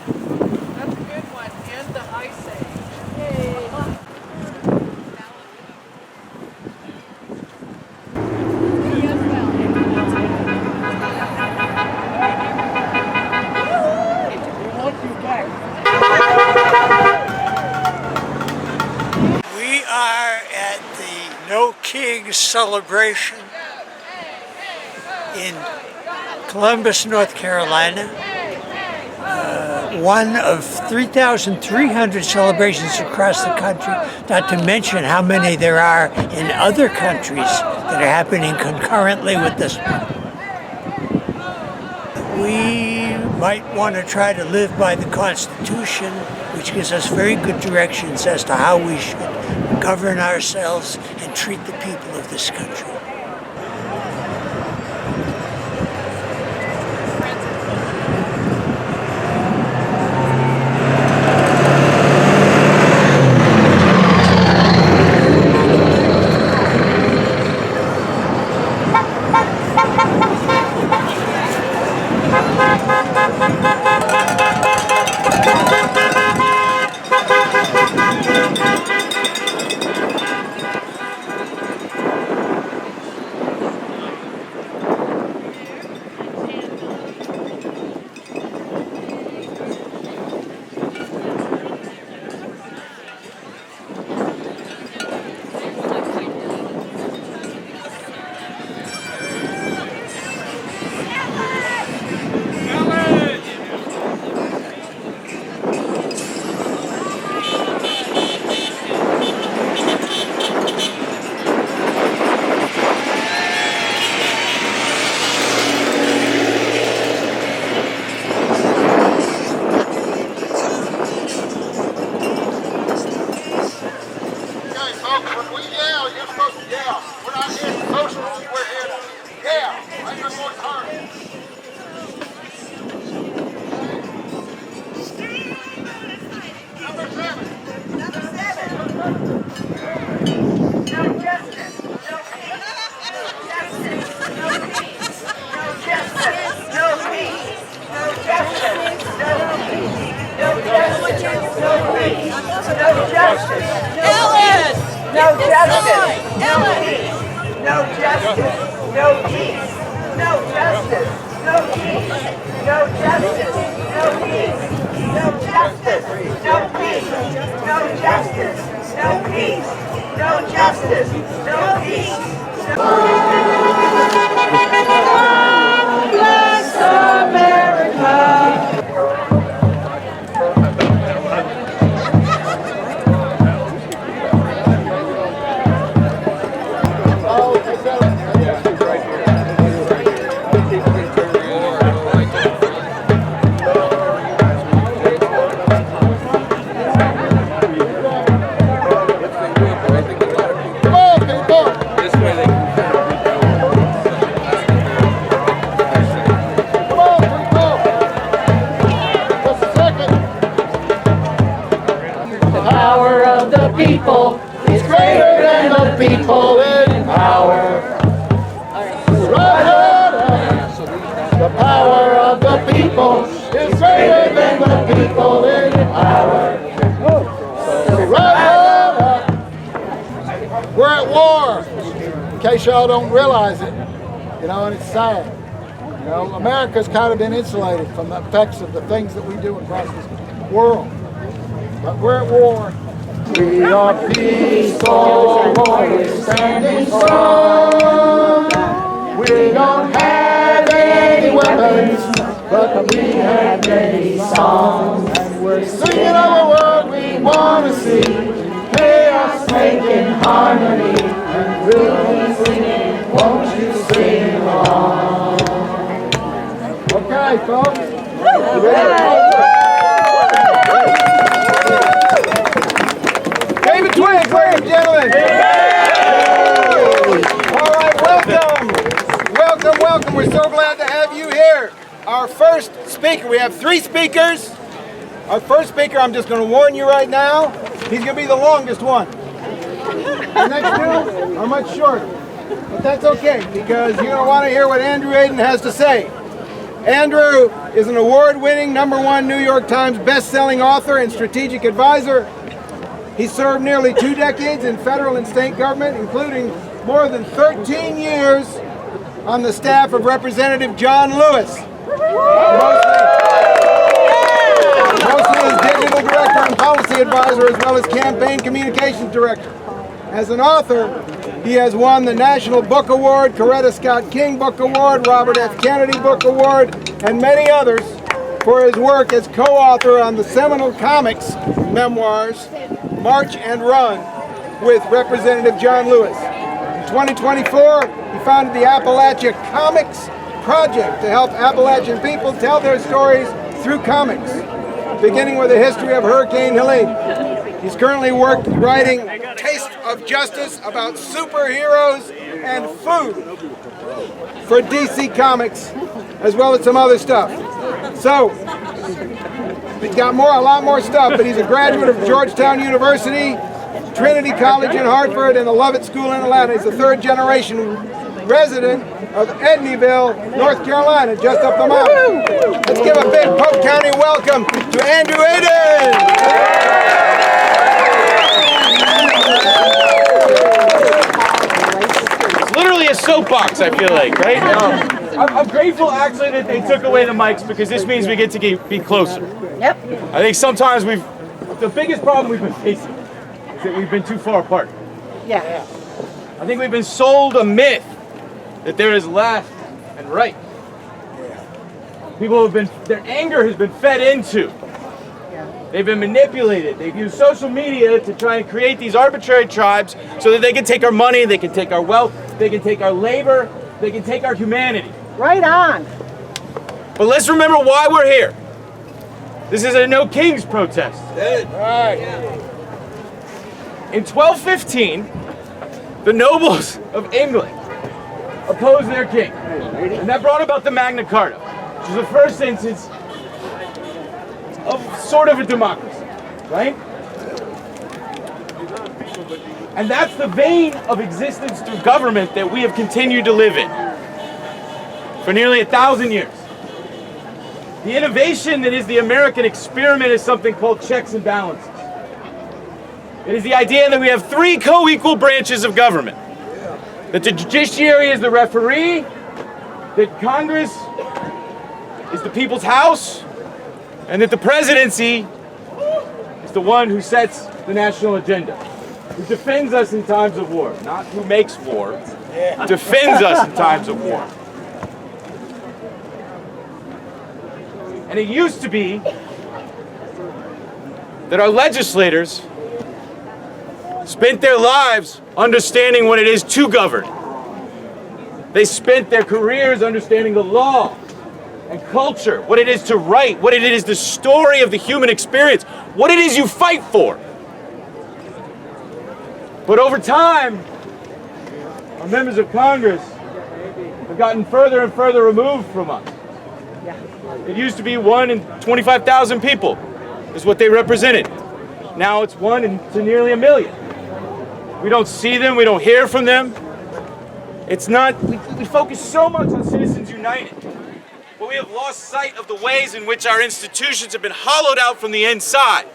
That's a good one. End the Ice Age. Yay. We are at the No King celebration in Columbus, North Carolina. One of 3,300 celebrations across the country, not to mention how many there are in other countries that are happening concurrently with this one. We might want to try to live by the Constitution, which gives us very good directions as to how we should govern ourselves and treat the people of this country. People is greater than the people in power. The power of the people is greater than the people in power. We're at war, in case y'all don't realize it, you know, and it's sad. You know, America's kind of been insulated from the effects of the things that we do across this world. But we're at war. We are peaceful warriors standing strong. We don't have any weapons, but we have many songs. And we're singing of a world we want to see. Chaos making harmony. And we'll be singing, won't you sing along? Okay, folks. Twins, ladies and gentlemen. All right, welcome. We're so glad to have you here. Our first speaker, we have 3 speakers. Our first speaker, I'm just going to warn you right now, he's going to be the longest one. The next 2 are much shorter. But that's okay, because you're going to want to hear what Andrew Aiden has to say. Andrew is an award-winning #1 New York Times best-selling author and strategic advisor. He served nearly 2 decades in federal and state government, including more than 13 years on the staff of Representative John Lewis. Mostly as digital director and policy advisor, as well as campaign communications director. As an author, he has won the National Book Award, Coretta Scott King Book Award, Robert F. Kennedy Book Award, and many others for his work as co-author on the seminal comics memoirs, March and Run, with Representative John Lewis. In 2024, he founded the Appalachia Comics Project to help Appalachian people tell their stories through comics, beginning with the history of Hurricane Helene. He's currently writing Taste of Justice about superheroes and food for DC Comics, as well as some other stuff. So, he's got a lot more stuff, but he's a graduate of Georgetown University, Trinity College in Hartford, and the Lovett School in Atlanta. He's a third-generation resident of Edneyville, North Carolina, just up the mountain. Let's give a big Polk County welcome to Andrew Edney. Literally a soapbox, I feel like, right? I'm grateful actually that they took away the mics, because this means we get to be closer. Yep. I think sometimes the biggest problem we've been facing is that we've been too far apart. Yeah. I think we've been sold a myth that there is left and right. People their anger has been fed into. They've been manipulated. They've used social media to try and create these arbitrary tribes so that they can take our money, they can take our wealth, they can take our labor, they can take our humanity. Right on. But let's remember why we're here. This is a No Kings protest. In 1215, the nobles of England opposed their king. And that brought about the Magna Carta, which is the first instance of sort of a democracy, right? And that's the vein of existence through government that we have continued to live in for nearly 1,000 years. The innovation that is the American experiment is something called checks and balances. It is the idea that we have 3 co-equal branches of government. That the judiciary is the referee, that Congress is the people's house, and that the presidency is the one who sets the national agenda, who defends us in times of war, not who makes war, defends us in times of war. And it used to be that our legislators spent their lives understanding what it is to govern. They spent their careers understanding the law and culture, what it is to write, what it is the story of the human experience, what it is you fight for. But over time, our members of Congress have gotten further and further removed from us. It used to be 1 in 25,000 people is what they represented. Now it's 1 to nearly 1 million. We don't see them, we don't hear from them. It's not, we focus so much on Citizens United, but we have lost sight of the ways in which our institutions have been hollowed out from the inside.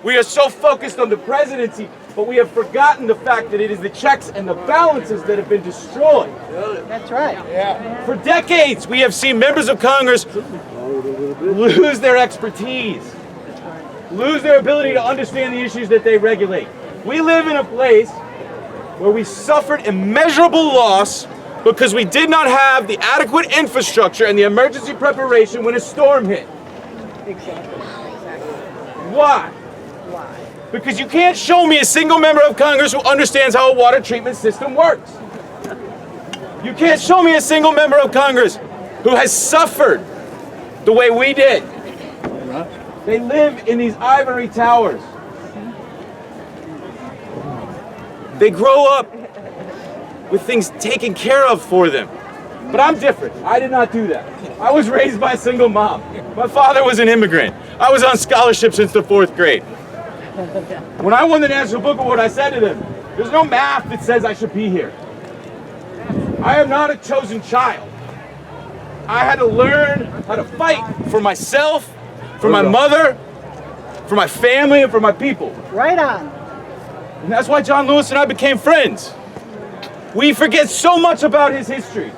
We are so focused on the presidency, but we have forgotten the fact that it is the checks and the balances that have been destroyed. That's right. Yeah. For decades, we have seen members of Congress lose their expertise, lose their ability to understand the issues that they regulate. We live in a place where we suffered immeasurable loss because we did not have the adequate infrastructure and the emergency preparation when a storm hit. Exactly. Why? Why? Because you can't show me a single member of Congress who understands how a water treatment system works. You can't show me a single member of Congress who has suffered the way we did. They live in these ivory towers. They grow up with things taken care of for them. But I'm different. I did not do that. I was raised by a single mom. My father was an immigrant. I was on scholarship since the 4th grade. When I won the National Book Award, I said to them, there's no math that says I should be here. I am not a chosen child. I had to learn how to fight for myself, for my mother, for my family, and for my people. Right on. And that's why John Lewis and I became friends. We forget so much about his history.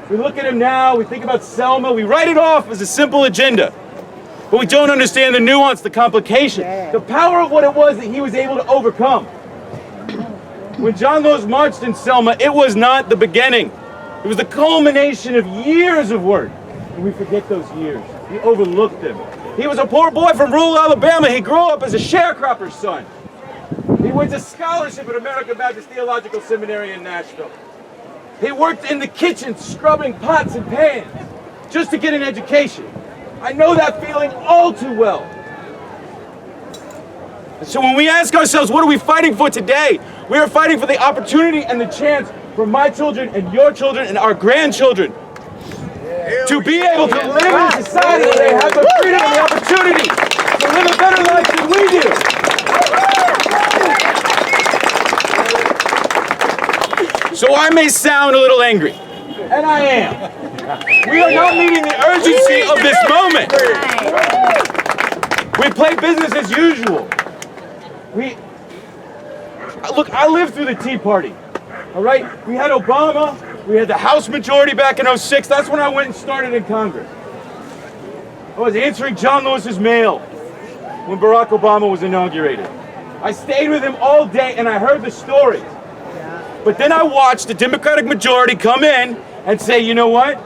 We look at him now, we think about Selma, we write it off as a simple agenda. But we don't understand the nuance, the complication, the power of what it was that he was able to overcome. When John Lewis marched in Selma, it was not the beginning. It was the culmination of years of work. And we forget those years. We overlook them. He was a poor boy from rural Alabama. He grew up as a sharecropper's son. He went to scholarship at American Baptist Theological Seminary in Nashville. He worked in the kitchen scrubbing pots and pans just to get an education. I know that feeling all too well. And so when we ask ourselves, what are we fighting for today? We are fighting for the opportunity and the chance for my children and your children and our grandchildren to be able to live in a society where they have the freedom and the opportunity to live a better life than we do. So I may sound a little angry, and I am. We are not meeting the urgency of this moment. We play business as usual. Look, I lived through the Tea Party, all right? We had Obama, we had the House majority back in '06. That's when I went and started in Congress. I was answering John Lewis's mail when Barack Obama was inaugurated. I stayed with him all day and I heard the stories. But then I watched the Democratic majority come in and say, you know what?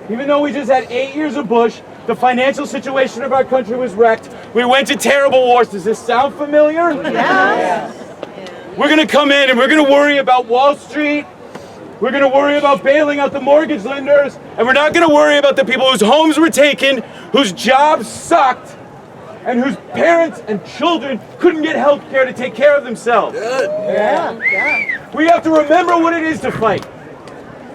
Even though we just had 8 years of Bush, the financial situation of our country was wrecked. We went to terrible wars. Does this sound familiar? Yeah. We're going to come in and we're going to worry about Wall Street. We're going to worry about bailing out the mortgage lenders. And we're not going to worry about the people whose homes were taken, whose jobs sucked, and whose parents and children couldn't get health care to take care of themselves. Yeah. We have to remember what it is to fight.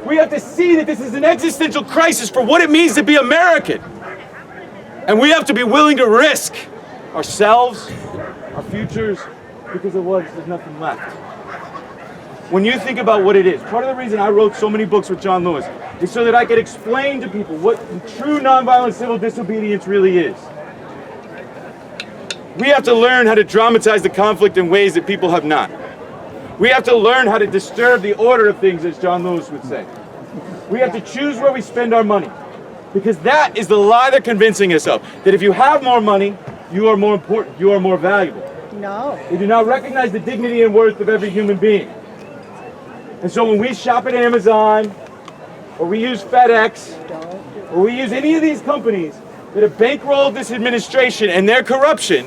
We have to see that this is an existential crisis for what it means to be American. And we have to be willing to risk ourselves, our futures, because otherwise there's nothing left. When you think about what it is, part of the reason I wrote so many books with John Lewis is so that I could explain to people what true nonviolent civil disobedience really is. We have to learn how to dramatize the conflict in ways that people have not. We have to learn how to disturb the order of things, as John Lewis would say. We have to choose where we spend our money, because that is the lie they're convincing us of, that if you have more money, you are more important, you are more valuable. No. They do not recognize the dignity and worth of every human being. And so when we shop at Amazon, or we use FedEx, or we use any of these companies that have bankrolled this administration and their corruption,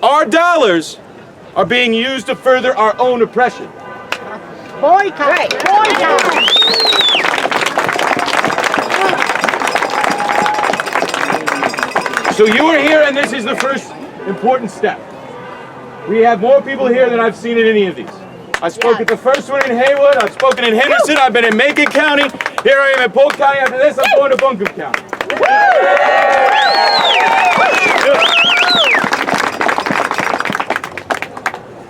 our dollars are being used to further our own oppression. Boycott. Boycott. So you are here, and this is the first important step. We have more people here than I've seen in any of these. I spoke at the first one in Haywood, I've spoken in Henderson, I've been in Macon County, here I am in Polk County, after this I'm going to Buncombe County.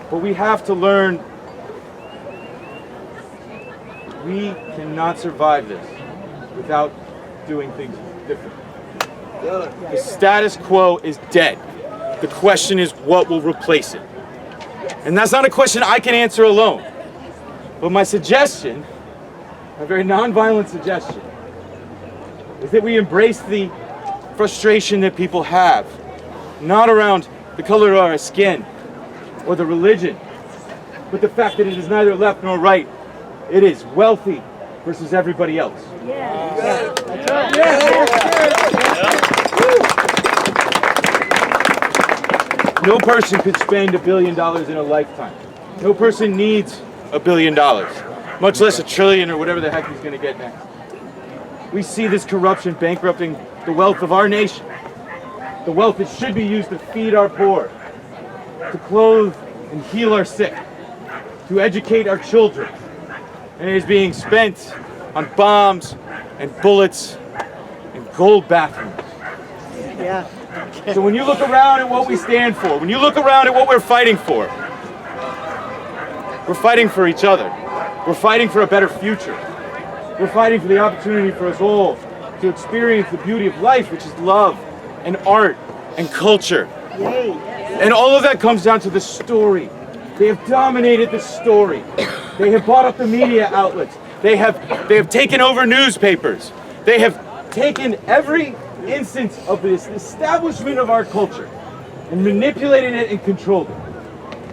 But we have to learn we cannot survive this without doing things differently. The status quo is dead. The question is what will replace it. And that's not a question I can answer alone. But my suggestion, a very nonviolent suggestion, is that we embrace the frustration that people have, not around the color of our skin or the religion, but the fact that it is neither left nor right. It is wealthy versus everybody else. No person could spend $1 billion in a lifetime. No person needs $1 billion, much less $1 trillion or whatever the heck he's going to get next. We see this corruption bankrupting the wealth of our nation, the wealth that should be used to feed our poor, to clothe and heal our sick, to educate our children, and it is being spent on bombs and bullets and gold bathrooms. Yeah. So when you look around at what we stand for, when you look around at what we're fighting for each other. We're fighting for a better future. We're fighting for the opportunity for us all to experience the beauty of life, which is love and art and culture. Yay. And all of that comes down to the story. They have dominated the story. They have bought up the media outlets. They have taken over newspapers. They have taken every instance of this establishment of our culture and manipulated it and controlled it.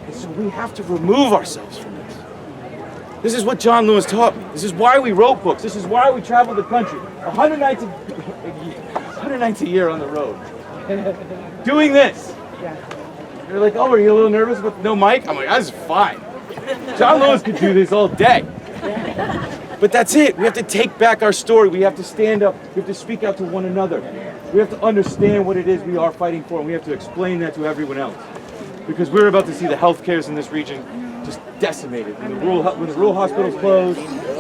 And so we have to remove ourselves from this. This is what John Lewis taught me. This is why we wrote books. This is why we travel the country. 100 nights a year on the road. Doing this. They're like, oh, are you a little nervous with no mic? I'm like, that's fine. John Lewis could do this all day. But that's it. We have to take back our story. We have to stand up. We have to speak out to one another. We have to understand what it is we are fighting for, and we have to explain that to everyone else. Because we're about to see the health cares in this region just decimated. When the rural hospitals close,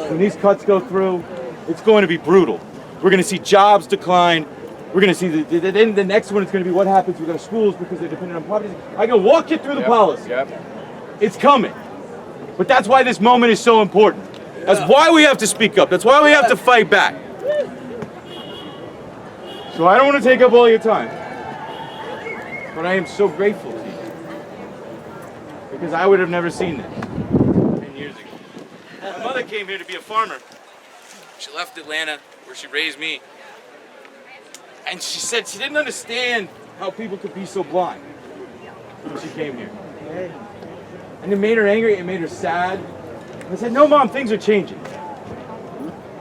when these cuts go through, it's going to be brutal. We're going to see jobs decline. We're going to see then the next one is going to be what happens with our schools because they're dependent on poverty. I can walk you through the policy. It's coming. But that's why this moment is so important. That's why we have to speak up. That's why we have to fight back. So I don't want to take up all your time. But I am so grateful to you. Because I would have never seen this 10 years ago. My mother came here to be a farmer. She left Atlanta, where she raised me. And she said she didn't understand how people could be so blind when she came here. And it made her angry, it made her sad. And I said, no, Mom, things are changing.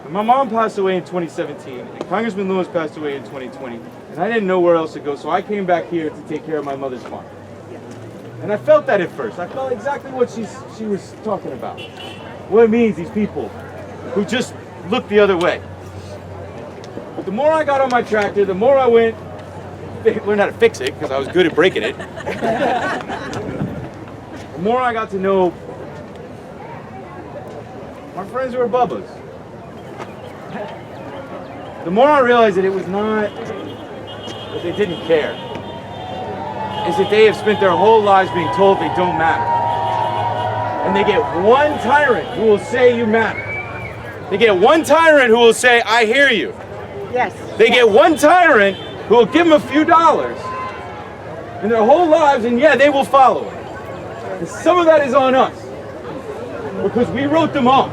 And my mom passed away in 2017, and Congressman Lewis passed away in 2020, and I didn't know where else to go, so I came back here to take care of my mother's farm. And I felt that at first. I felt exactly what she was talking about. What it means, these people who just look the other way. But the more I got on my tractor, the more I learned how to fix it, because I was good at breaking it. The more I got to know my friends who were Bubbas. The more I realized that it was not that they didn't care. It's that they have spent their whole lives being told they don't matter. And they get one tyrant who will say you matter. They get one tyrant who will say, I hear you. Yes. They get one tyrant who will give them a few dollars in their whole lives, and yeah, they will follow it. And some of that is on us because we wrote them off.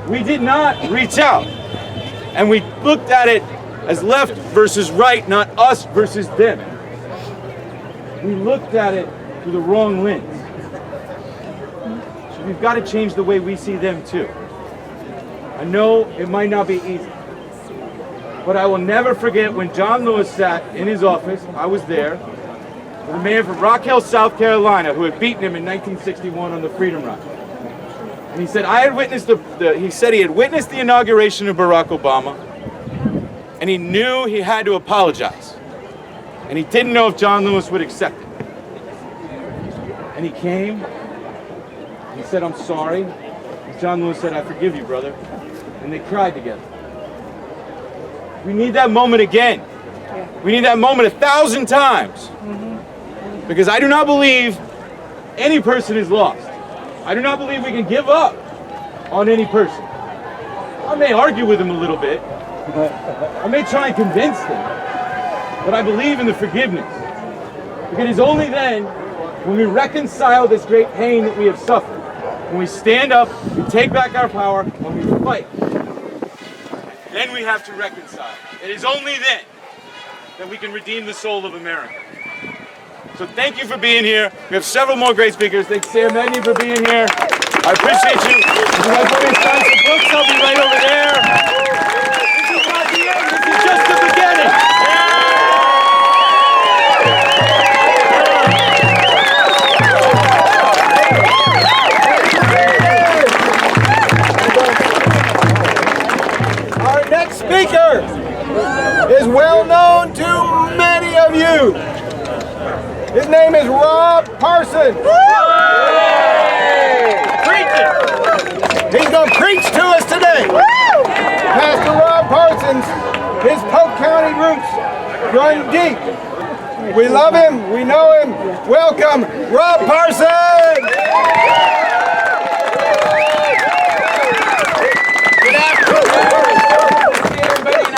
We did not reach out, and we looked at it as left versus right, not us versus them. We looked at it through the wrong lens. So we've got to change the way we see them too. I know it might not be easy. But I will never forget when John Lewis sat in his office, I was there, with a man from Rock Hill, South Carolina, who had beaten him in 1961 on the Freedom Ride. And he said, I had witnessed he said he had witnessed the inauguration of Barack Obama, and he knew he had to apologize. And he didn't know if John Lewis would accept it. And he came, he said, I'm sorry. And John Lewis said, I forgive you, brother. And they cried together. We need that moment again. We need that moment 1,000 times. Because I do not believe any person is lost. I do not believe we can give up on any person. I may argue with him a little bit. I may try and convince him. But I believe in the forgiveness. Because it's only then, when we reconcile this great pain that we have suffered, when we stand up, we take back our power, when we fight, then we have to reconcile. It is only then that we can redeem the soul of America. So thank you for being here. We have several more great speakers. Thanks, Sam Edney, for being here. I appreciate you. If you guys want me to sign some books, I'll be right over there. This is not the end. This is just the beginning. Our next speaker is well known to many of you. His name is Rob Parsons. He's going to preach to us today. Pastor Rob Parsons, his Polk County roots run deep. We love him. We know him. Welcome, Rob Parsons. Good afternoon.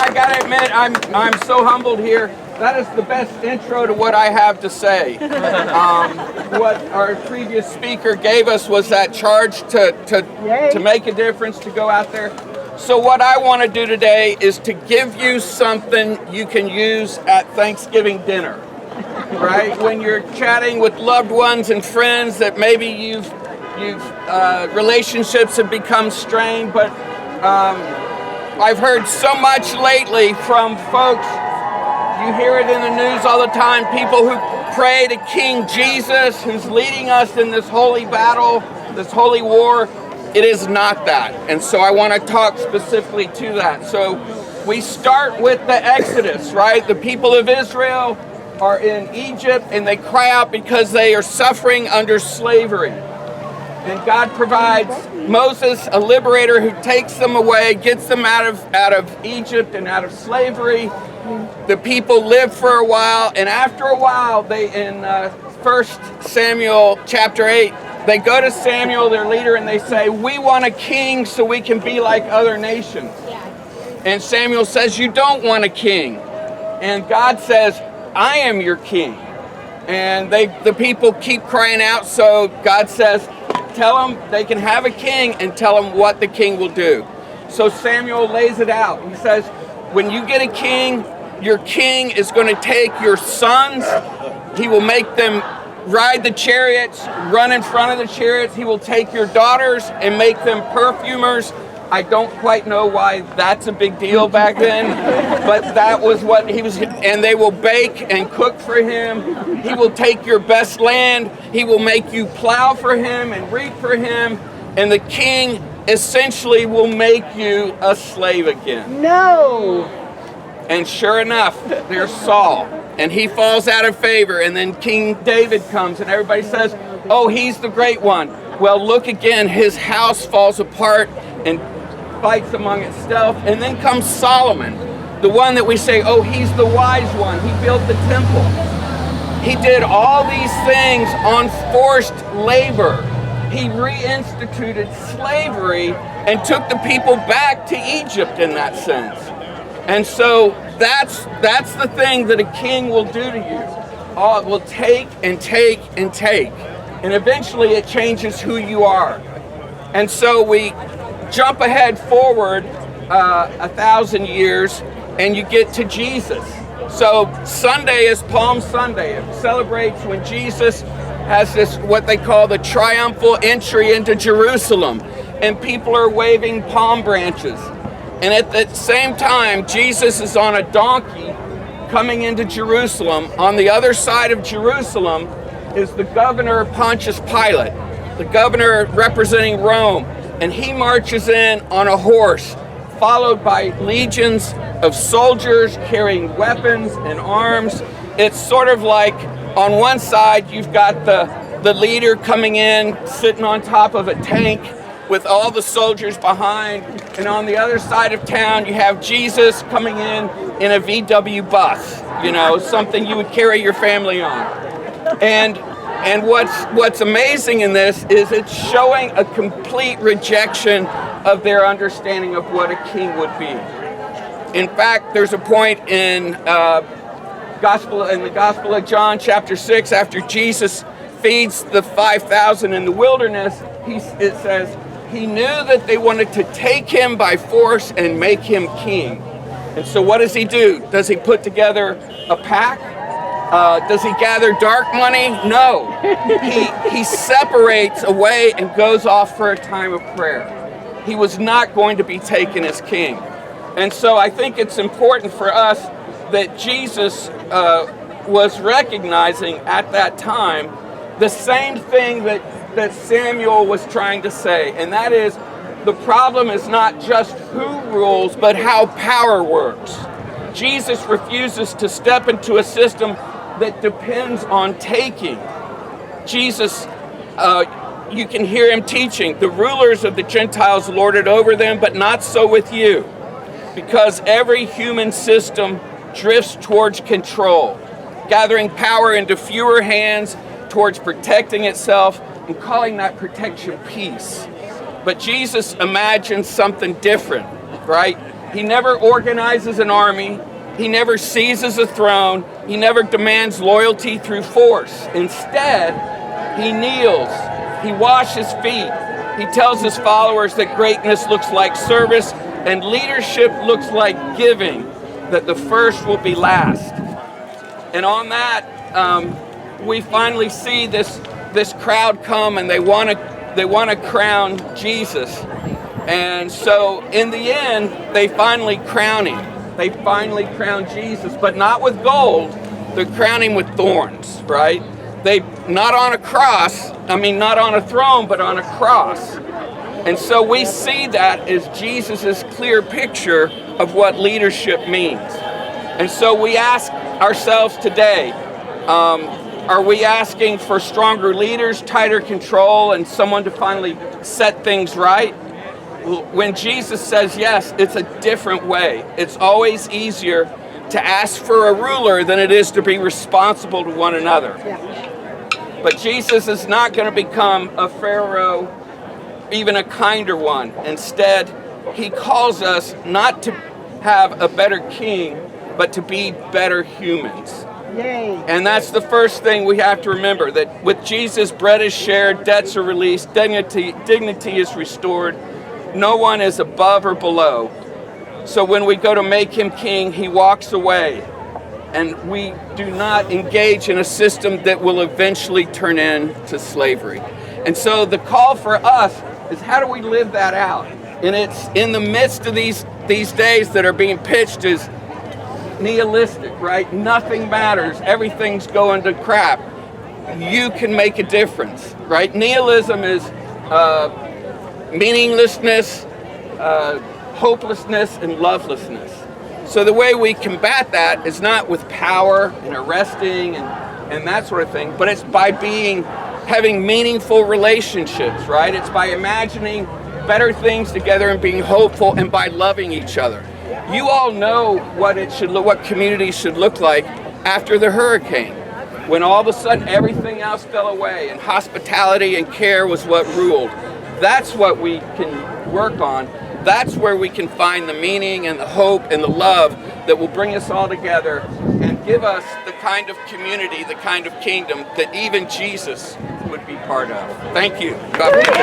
I gotta admit, I'm so humbled here. That is the best intro to what I have to say. What our previous speaker gave us was that charge to make a difference, to go out there. So what I want to do today is to give you something you can use at Thanksgiving dinner, right? When you're chatting with loved ones and friends that maybe you've relationships have become strained, but I've heard so much lately from folks. You hear it in the news all the time, people who pray to King Jesus, who's leading us in this holy battle, this holy war. It is not that. And so I want to talk specifically to that. So we start with the Exodus, right? The people of Israel are in Egypt and they cry out because they are suffering under slavery. And God provides Moses, a liberator, who takes them away, gets them out of Egypt and out of slavery. The people live for a while, and after a while, they in 1 Samuel chapter 8, they go to Samuel, their leader, and they say, "We want a king so we can be like other nations." And Samuel says, "You don't want a king." And God says, "I am your king." And the people keep crying out, so God says, tell them they can have a king and tell them what the king will do. So Samuel lays it out. He says, when you get a king, your king is going to take your sons. He will make them ride the chariots, run in front of the chariots. He will take your daughters and make them perfumers. I don't quite know why that's a big deal back then, but that was what he was, and they will bake and cook for him. He will take your best land. He will make you plow for him and reap for him, and the king essentially will make you a slave again. No! And sure enough, there's Saul, and he falls out of favor, and then King David comes, and everybody says, oh, he's the great one. Well, look again, his house falls apart and fights among itself. And then comes Solomon, the one that we say, oh, he's the wise one. He built the temple. He did all these things on forced labor. He reinstituted slavery and took the people back to Egypt in that sense. And so that's the thing that a king will do to you. Oh, it will take and take and take. And eventually it changes who you are. And so we jump ahead forward 1,000 years and you get to Jesus. So Sunday is Palm Sunday. It celebrates when Jesus has this, what they call the triumphal entry into Jerusalem. And people are waving palm branches. And at the same time, Jesus is on a donkey coming into Jerusalem. On the other side of Jerusalem is the governor Pontius Pilate, the governor representing Rome. And he marches in on a horse, followed by legions of soldiers carrying weapons and arms. It's sort of like on one side you've got the leader coming in, sitting on top of a tank with all the soldiers behind. And on the other side of town you have Jesus coming in a VW bus, you know, something you would carry your family on. And what's amazing in this is it's showing a complete rejection of their understanding of what a king would be. In fact, there's a point in the Gospel of John, chapter 6, after Jesus feeds the 5,000 in the wilderness, it says he knew that they wanted to take him by force and make him king. And so what does he do? Does he put together a pack? Does he gather dark money? No. He separates away and goes off for a time of prayer. He was not going to be taken as king. And so I think it's important for us that Jesus was recognizing at that time the same thing that Samuel was trying to say, and that is the problem is not just who rules, but how power works. Jesus refuses to step into a system that depends on taking. Jesus, you can hear him teaching, the rulers of the Gentiles lord it over them, but not so with you, because every human system drifts towards control, gathering power into fewer hands towards protecting itself and calling that protection peace. But Jesus imagines something different, right? He never organizes an army. He never seizes a throne. He never demands loyalty through force. Instead, he kneels. He washes feet. He tells his followers that greatness looks like service and leadership looks like giving, that the first will be last. And on that, we finally see this crowd come, and they want to crown Jesus. And so in the end, they finally crown him. They finally crown Jesus, but not with gold. They're crowning with thorns, right? Not on a cross, not on a throne, but on a cross. And so we see that as Jesus' clear picture of what leadership means. And so we ask ourselves today, are we asking for stronger leaders, tighter control, and someone to finally set things right? When Jesus says yes, it's a different way. It's always easier to ask for a ruler than it is to be responsible to one another. But Jesus is not going to become a Pharaoh, even a kinder one. Instead, he calls us not to have a better king, but to be better humans. Yay. And that's the first thing we have to remember, that with Jesus, bread is shared, debts are released, dignity is restored. No one is above or below. So when we go to make him king, he walks away. And we do not engage in a system that will eventually turn into slavery. And so the call for us is, how do we live that out? And it's in the midst of these days that are being pitched as nihilistic, right? Nothing matters. Everything's going to crap. You can make a difference, right? Nihilism is meaninglessness, hopelessness, and lovelessness. So the way we combat that is not with power and arresting and that sort of thing, but it's by having meaningful relationships, right? It's by imagining better things together and being hopeful, and by loving each other. You all know what community should look like after the hurricane, when all of a sudden everything else fell away and hospitality and care was what ruled. That's what we can work on. That's where we can find the meaning and the hope and the love that will bring us all together and give us the kind of community, the kind of kingdom that even Jesus would be part of. Thank you. God bless you.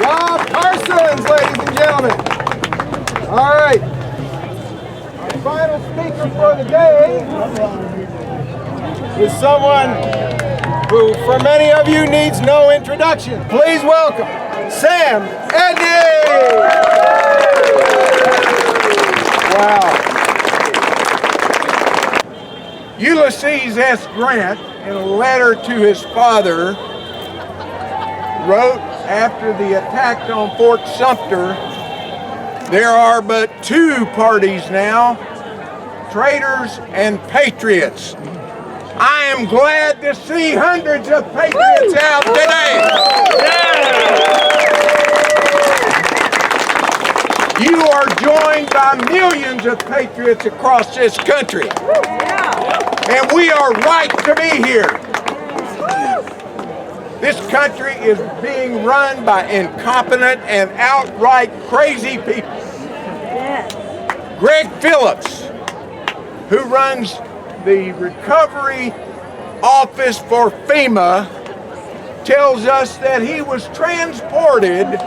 Rob Parsons, ladies and gentlemen. All right. Our final speaker for the day is someone who, for many of you, needs no introduction. Please welcome Sam Edney. Wow. Ulysses S. Grant, in a letter to his father, wrote after the attack on Fort Sumter, "There are but two parties now, traitors and patriots. I am glad to see hundreds of patriots out today. You are joined by millions of patriots across this country. And we are right to be here. This country is being run by incompetent and outright crazy people. Greg Phillips, who runs the recovery office for FEMA, tells us that he was transported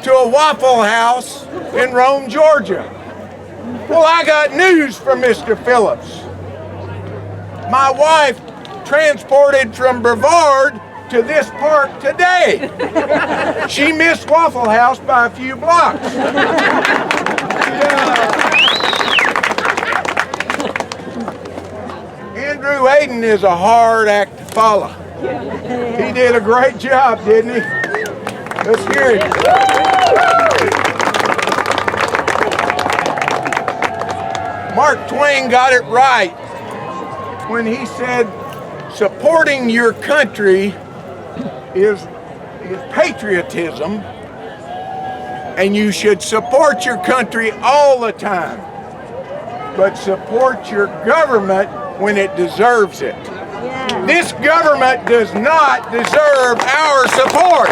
to a Waffle House in Rome, Georgia. Well, I got news from Mr. Phillips. My wife transported from Brevard to this park today. She missed Waffle House by a few blocks. Andrew Hayden is a hard act to follow. He did a great job, didn't he? Let's hear it. Mark Twain got it right when he said, supporting your country is patriotism, and you should support your country all the time, but support your government when it deserves it. This government does not deserve our support.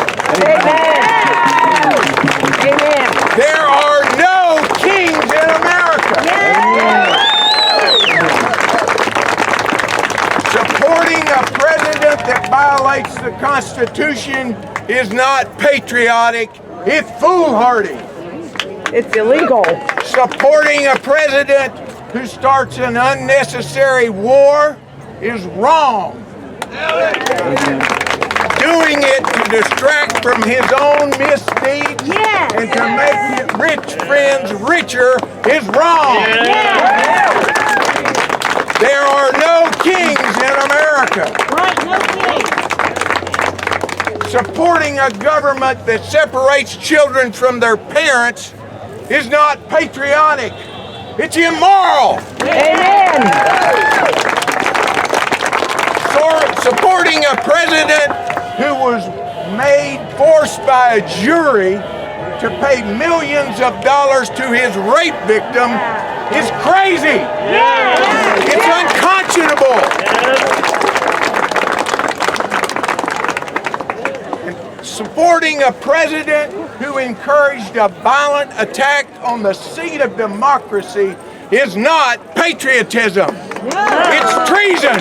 There are no kings in America. Supporting a president that violates the Constitution is not patriotic, it's foolhardy. It's illegal. Supporting a president who starts an unnecessary war is wrong. Doing it to distract from his own misdeeds and to make his rich friends richer is wrong. There are no kings in America. Right, no king. Supporting a government that separates children from their parents is not patriotic. It's immoral. Supporting a president who was forced by a jury to pay millions of dollars to his rape victim is crazy. It's unconscionable. And supporting a president who encouraged a violent attack on the seat of democracy is not patriotism. It's treason.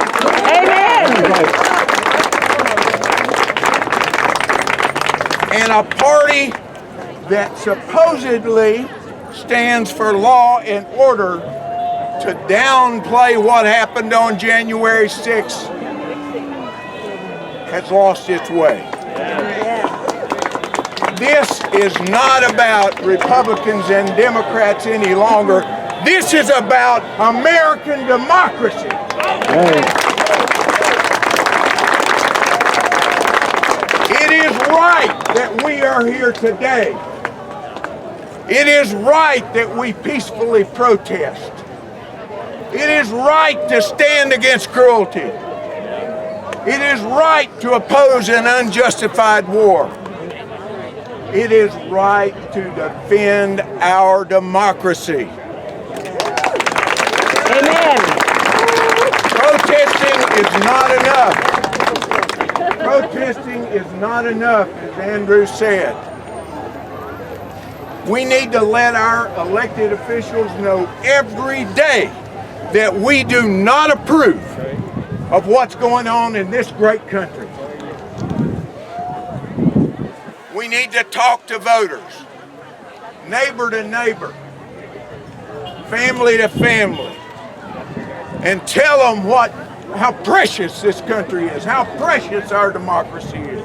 And a party that supposedly stands for law and order to downplay what happened on January 6th has lost its way. This is not about Republicans and Democrats any longer. This is about American democracy. It is right that we are here today. It is right that we peacefully protest. It is right to stand against cruelty. It is right to oppose an unjustified war. It is right to defend our democracy. Protesting is not enough. Protesting is not enough, as Andrew said. We need to let our elected officials know every day that we do not approve of what's going on in this great country. We need to talk to voters, neighbor to neighbor, family to family, and tell them how precious this country is, how precious our democracy is.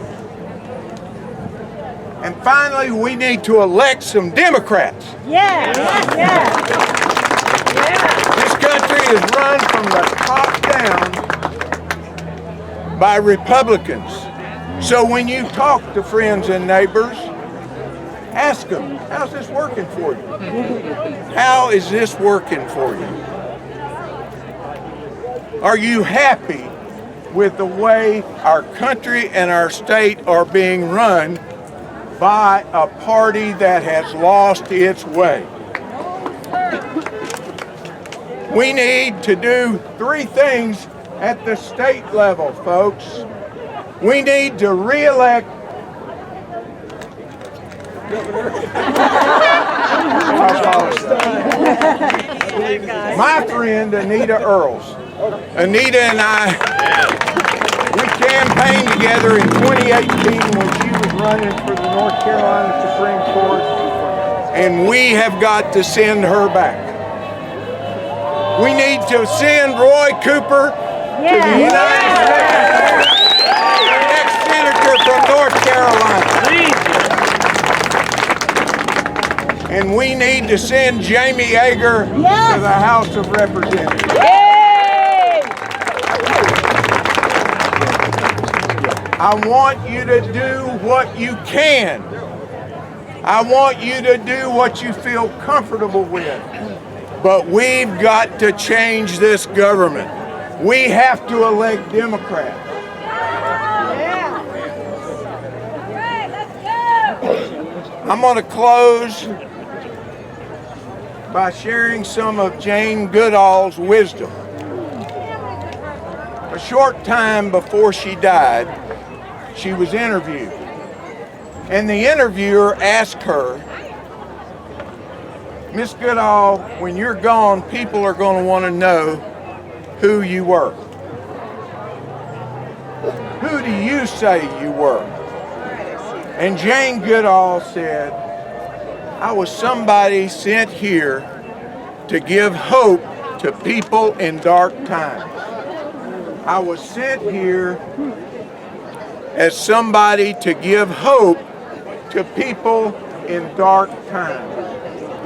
And finally, we need to elect some Democrats. This country is run from the top down by Republicans. So when you talk to friends and neighbors, ask them, how's this working for you? How is this working for you? Are you happy with the way our country and our state are being run by a party that has lost its way? We need to do three things at the state level, folks. We need to re-elect my friend Anita Earls. Anita and I, we campaigned together in 2018 when she was running for the North Carolina Supreme Court, and we have got to send her back. We need to send Roy Cooper to the United States, the next senator from North Carolina. And we need to send Jamie Yeager to the House of Representatives. I want you to do what you can. I want you to do what you feel comfortable with. But we've got to change this government. We have to elect Democrats. I'm going to close by sharing some of Jane Goodall's wisdom. a short time before she died, she was interviewed. And the interviewer asked her, Miss Goodall, when you're gone, people are going to want to know who you were. Who do you say you were? And Jane Goodall said, I was somebody sent here to give hope to people in dark times. I was sent here as somebody to give hope to people in dark times.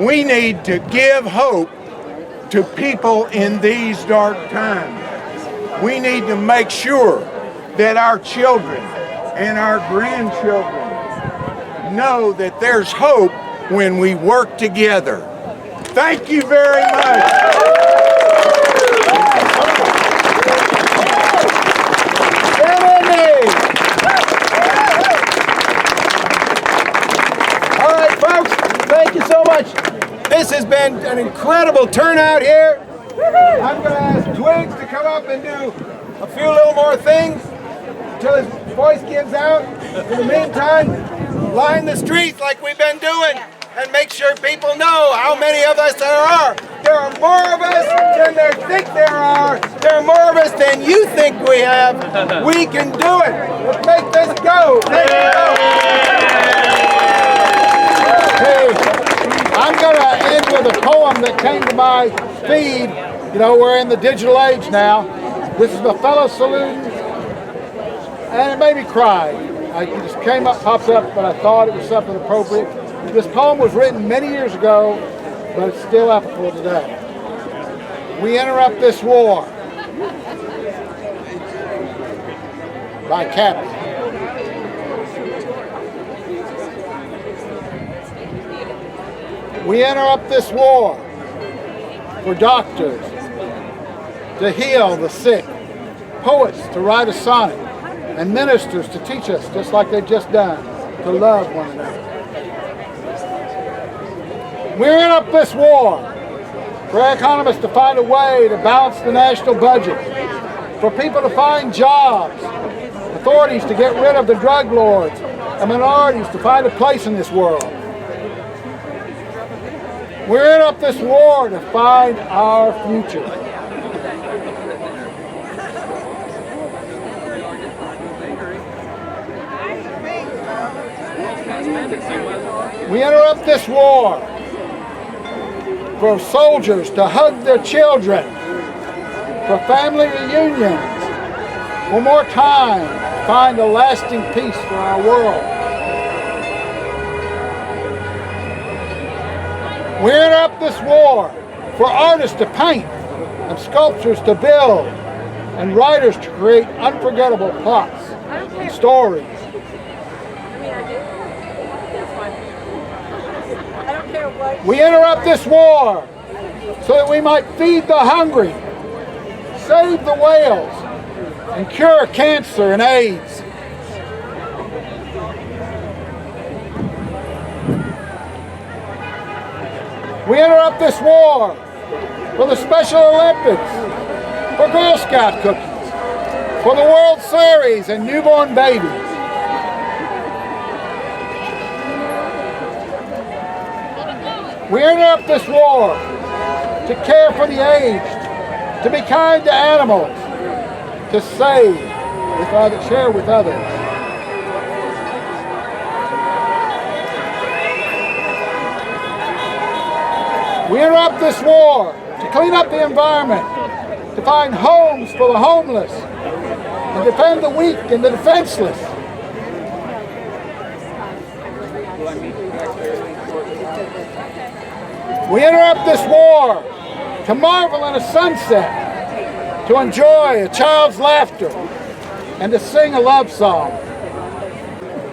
We need to give hope to people in these dark times. We need to make sure that our children and our grandchildren know that there's hope when we work together. Thank you very much. All right, folks, thank you so much. This has been an incredible turnout here. I'm going to ask Twigs to come up and do a few little more things until his voice gives out. In the meantime, line the streets like we've been doing and make sure people know how many of us there are. There are more of us than they think there are. There are more of us than you think we have. We can do it. Let's make this go. Make it go. Hey, I'm going to end with a poem that came to my feed. You know, we're in the digital age now. This is my fellow Saludans, and it made me cry. It just came up, popped up, but I thought it was something appropriate. This poem was written many years ago, but it's still applicable today. We interrupt this war by Captain. We interrupt this war for doctors to heal the sick, poets to write a sonnet, and ministers to teach us, just like they've just done, to love one another. We're in up this war for economists to find a way to balance the national budget, for people to find jobs, authorities to get rid of the drug lords, and minorities to find a place in this world. We're in up this war to find our future. We interrupt this war for soldiers to hug their children, for family reunions, for more time to find a lasting peace for our world. We interrupt this war for artists to paint and sculptors to build and writers to create unforgettable plots and stories. We interrupt this war so that we might feed the hungry, save the whales, and cure cancer and AIDS. We interrupt this war for the Special Olympics, for Girl Scout cookies, for the World Series and newborn babies. We interrupt this war to care for the aged, to be kind to animals, to save with others, share with others. We interrupt this war to clean up the environment, to find homes for the homeless, and defend the weak and the defenseless. We interrupt this war to marvel in a sunset, to enjoy a child's laughter, and to sing a love song.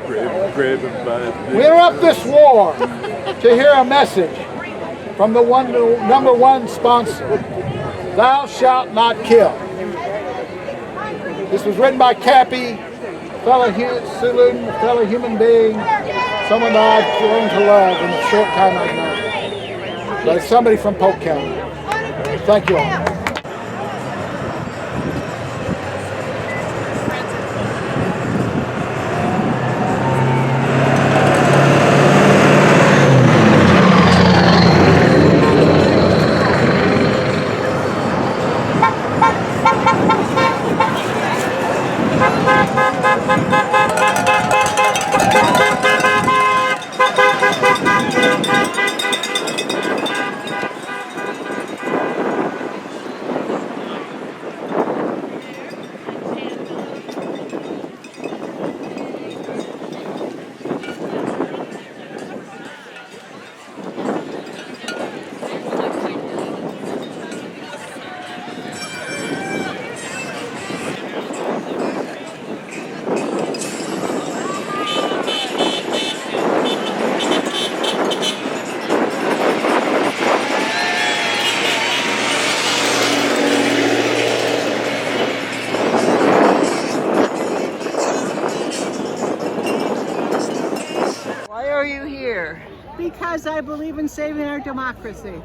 We interrupt this war to hear a message from the number one sponsor, Thou Shalt Not Kill. This was written by Cappy, fellow Saluda, a fellow human being, someone that I've learned to love in the short time I've known. But it's somebody from Polk County. Thank you all. because I believe in saving our democracy.